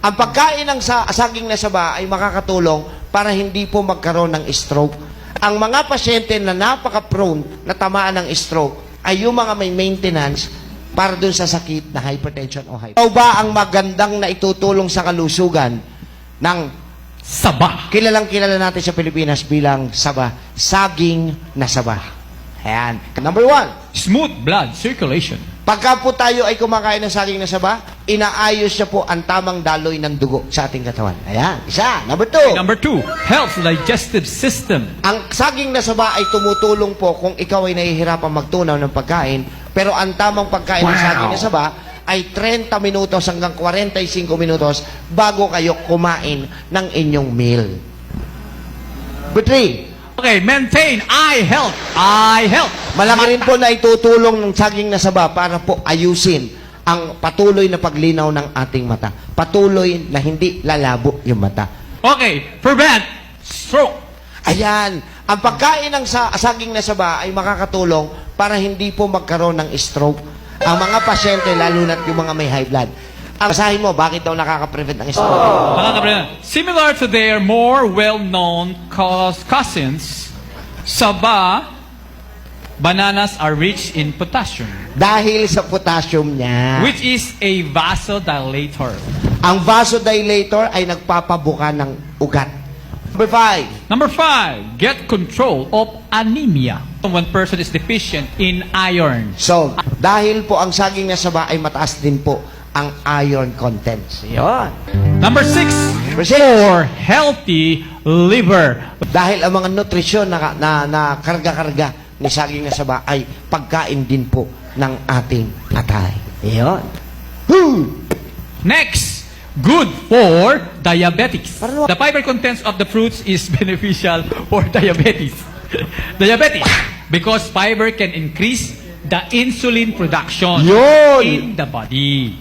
Ang pagkain ng saging na saba ay makakatulong para hindi po magkaroon ng stroke. Ang mga pasyente na napaka-prone na tamaan ng stroke ay yung mga may maintenance para dun sa sakit na hypertension o hypertension. Ito ba ang magandang na itutulong sa kalusugan ng Saba. kilalang kilala natin sa Pilipinas bilang saba? Saging na saba. Ayan. Number 1. Smooth blood circulation. Pagka po tayo ay kumakain ng saging na saba, inaayos niya po ang tamang daloy ng dugo sa ating katawan. Ayan. Isa. Number 2. Number 2, helps digestive system. Ang saging na saba ay tumutulong po kung ikaw ay nahihirapan magtunaw ng pagkain, pero ang tamang pagkain ng saging na saba ay 30 minutos hanggang 45 minutos bago kayo kumain ng inyong meal. Number 3. Okay, maintain eye health. Eye health. Malaki rin po na itutulong ng saging na saba para po ayusin ang patuloy na paglinaw ng ating mata. Patuloy na hindi lalabo yung mata. Okay, prevent stroke. Ayan. Ang pagkain ng saging na saba ay makakatulong para hindi po magkaroon ng stroke. Ang mga pasyente, lalo na yung mga may high blood. Ang basahin mo, bakit daw nakaka-prevent ng stroke? Similar to their more well-known cousins, saba, bananas are rich in potassium, Dahil sa potassium niya. which is a vasodilator. Ang vasodilator ay nagpapabuka ng ugat. Number 5. Number 5, get control of anemia. When person is deficient in iron. So, dahil po ang saging na saba ay mataas din po ang iron contents. Yun. Number 6, for healthy liver. Dahil ang mga nutrisyon na karga-karga ni saging na saba ay pagkain din po ng ating atay. Yun. Next, good for diabetics. Parang- The fiber contents of the fruits is beneficial for diabetes. Diabetes, because fiber can increase the insulin production Yun. in the body.